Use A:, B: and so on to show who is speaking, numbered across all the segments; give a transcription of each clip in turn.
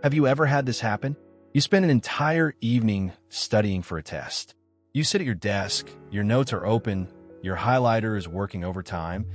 A: Have you ever had this happen? You spend an entire evening studying for a test. You sit at your desk, your notes are open, your highlighter is working overtime,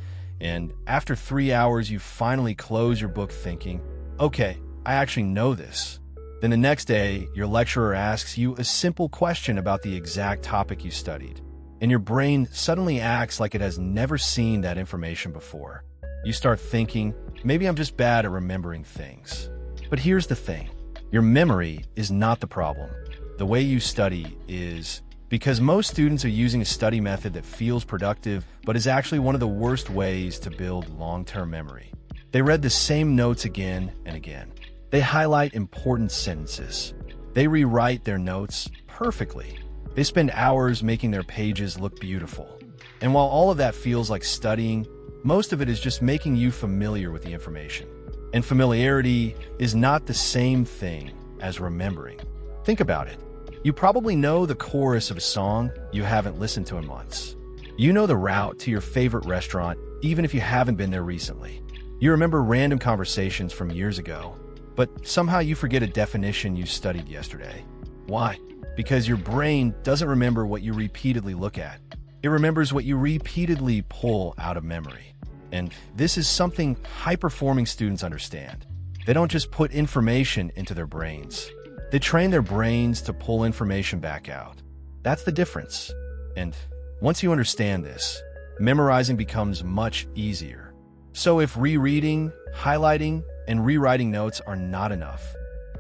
A: and after 3 hours, you finally close your book thinking, okay, I actually know this. Then the next day, your lecturer asks you a simple question about the exact topic you studied, and your brain suddenly acts like it has never seen that information before. You start thinking, maybe I'm just bad at remembering things. But here's the thing. Your memory is not the problem. The way you study is, because most students are using a study method that feels productive, but is actually one of the worst ways to build long-term memory. They read the same notes again and again. They highlight important sentences. They rewrite their notes perfectly. They spend hours making their pages look beautiful. And while all of that feels like studying, most of it is just making you familiar with the information. And familiarity is not the same thing as remembering. Think about it. You probably know the chorus of a song you haven't listened to in months. You know the route to your favorite restaurant, even if you haven't been there recently. You remember random conversations from years ago, but somehow you forget a definition you studied yesterday. Why? Because your brain doesn't remember what you repeatedly look at. It remembers what you repeatedly pull out of memory. And this is something high-performing students understand. They don't just put information into their brains. They train their brains to pull information back out. That's the difference. And once you understand this, memorizing becomes much easier. So if rereading, highlighting, and rewriting notes are not enough,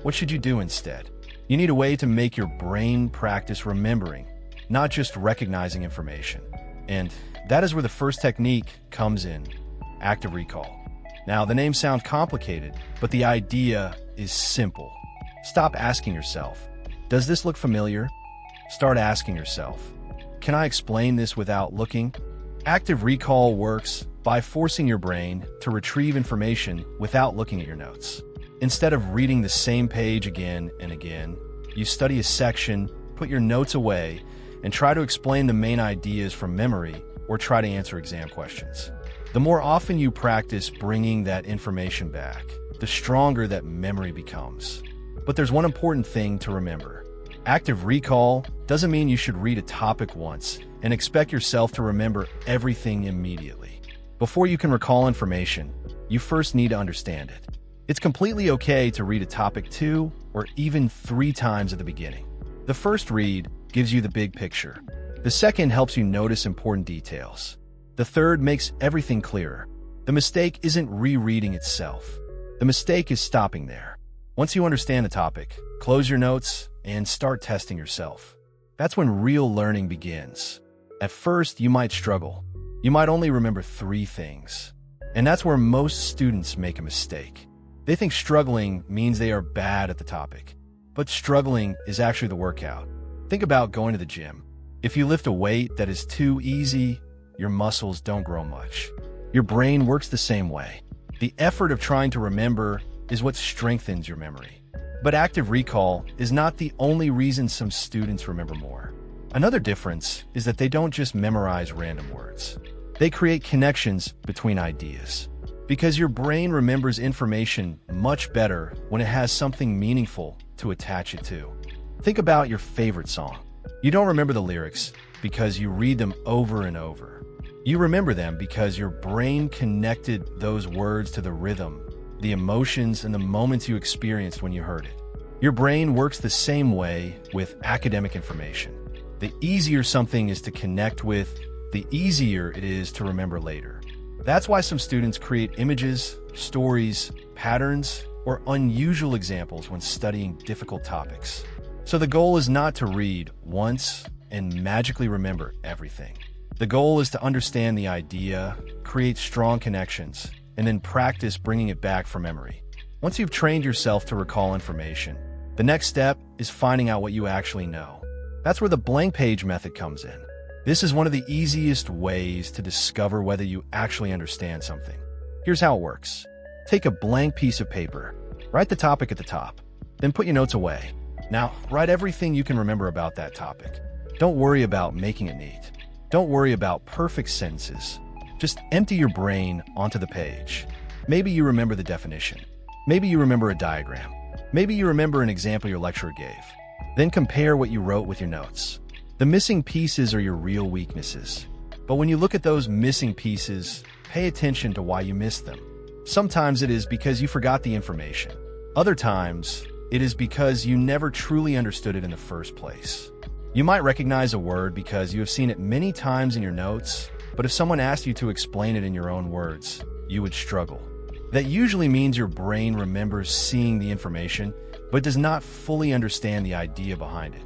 A: what should you do instead? You need a way to make your brain practice remembering, not just recognizing information. And that is where the first technique comes in, active recall. Now, the name sounds complicated, but the idea is simple. Stop asking yourself, does this look familiar? Start asking yourself, can I explain this without looking? Active recall works by forcing your brain to retrieve information without looking at your notes. Instead of reading the same page again and again, you study a section, put your notes away, and try to explain the main ideas from memory or try to answer exam questions. The more often you practice bringing that information back, the stronger that memory becomes. But there's one important thing to remember. Active recall doesn't mean you should read a topic once and expect yourself to remember everything immediately. Before you can recall information, you first need to understand it. It's completely okay to read a topic 2 or even 3 times at the beginning. The first read gives you the big picture. The second helps you notice important details. The third makes everything clearer. The mistake isn't rereading itself. The mistake is stopping there. Once you understand the topic, close your notes and start testing yourself. That's when real learning begins. At first, you might struggle. You might only remember 3 things. And that's where most students make a mistake. They think struggling means they are bad at the topic. But struggling is actually the workout. Think about going to the gym. If you lift a weight that is too easy, your muscles don't grow much. Your brain works the same way. The effort of trying to remember is what strengthens your memory. But active recall is not the only reason some students remember more. Another difference is that they don't just memorize random words. They create connections between ideas. Because your brain remembers information much better when it has something meaningful to attach it to. Think about your favorite song. You don't remember the lyrics because you read them over and over. You remember them because your brain connected those words to the rhythm, the emotions, and the moments you experienced when you heard it. Your brain works the same way with academic information. The easier something is to connect with, the easier it is to remember later. That's why some students create images, stories, patterns, or unusual examples when studying difficult topics. So the goal is not to read once and magically remember everything. The goal is to understand the idea, create strong connections, and then practice bringing it back from memory. Once you've trained yourself to recall information, the next step is finding out what you actually know. That's where the blank page method comes in. This is one of the easiest ways to discover whether you actually understand something. Here's how it works. Take a blank piece of paper, write the topic at the top, then put your notes away. Now, write everything you can remember about that topic. Don't worry about making it neat. Don't worry about perfect sentences. Just empty your brain onto the page. Maybe you remember the definition. Maybe you remember a diagram. Maybe you remember an example your lecturer gave. Then compare what you wrote with your notes. The missing pieces are your real weaknesses. But when you look at those missing pieces, pay attention to why you missed them. Sometimes it is because you forgot the information. Other times, it is because you never truly understood it in the first place. You might recognize a word because you have seen it many times in your notes, but if someone asked you to explain it in your own words, you would struggle. That usually means your brain remembers seeing the information, but does not fully understand the idea behind it.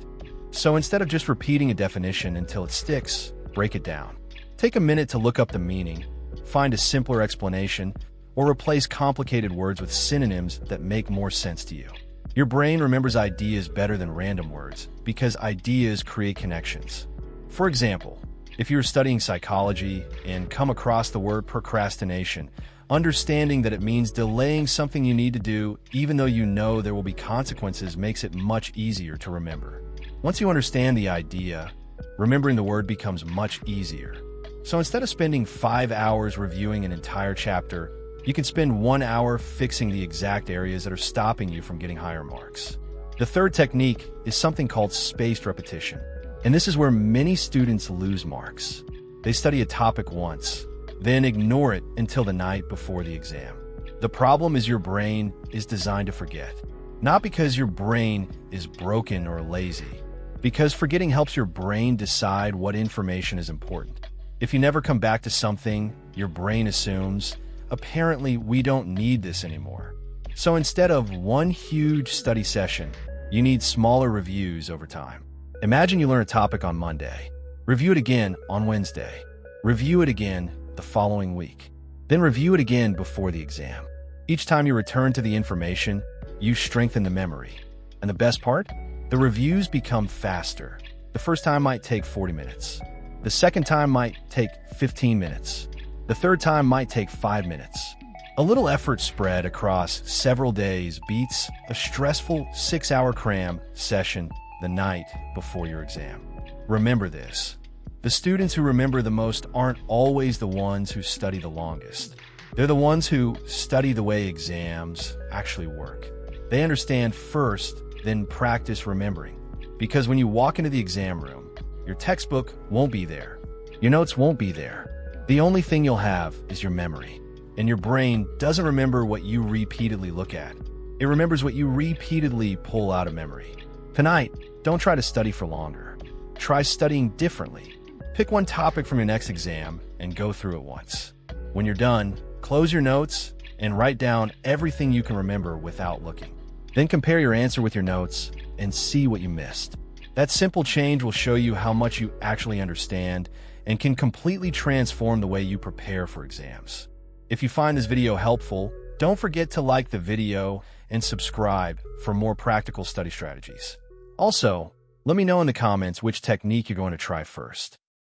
A: So instead of just repeating a definition until it sticks, break it down. Take a minute to look up the meaning, find a simpler explanation, or replace complicated words with synonyms that make more sense to you. Your brain remembers ideas better than random words because ideas create connections. For example, if you're studying psychology and come across the word procrastination, understanding that it means delaying something you need to do even though you know there will be consequences makes it much easier to remember. Once you understand the idea, remembering the word becomes much easier. So instead of spending 5 hours reviewing an entire chapter, you can spend 1 hour fixing the exact areas that are stopping you from getting higher marks. The third technique is something called spaced repetition, and this is where many students lose marks. They study a topic once, then ignore it until the night before the exam. The problem is your brain is designed to forget, not because your brain is broken or lazy, because forgetting helps your brain decide what information is important. If you never come back to something, your brain assumes, apparently we don't need this anymore. So instead of one huge study session, you need smaller reviews over time. Imagine you learn a topic on Monday. Review it again on Wednesday. Review it again the following week. Then review it again before the exam. Each time you return to the information, you strengthen the memory. And the best part? The reviews become faster. The first time might take 40 minutes. The second time might take 15 minutes. The third time might take 5 minutes. A little effort spread across several days beats a stressful 6-hour cram session the night before your exam. Remember this. The students who remember the most aren't always the ones who study the longest. They're the ones who study the way exams actually work. They understand first, then practice remembering. Because when you walk into the exam room, your textbook won't be there. Your notes won't be there. The only thing you'll have is your memory. And your brain doesn't remember what you repeatedly look at. It remembers what you repeatedly pull out of memory. Tonight, don't try to study for longer. Try studying differently. Pick one topic from your next exam and go through it once. When you're done, close your notes and write down everything you can remember without looking. Then compare your answer with your notes and see what you missed. That simple change will show you how much you actually understand and can completely transform the way you prepare for exams. If you find this video helpful, don't forget to like the video and subscribe for more practical study strategies. Also, let me know in the comments which technique you're going to try first.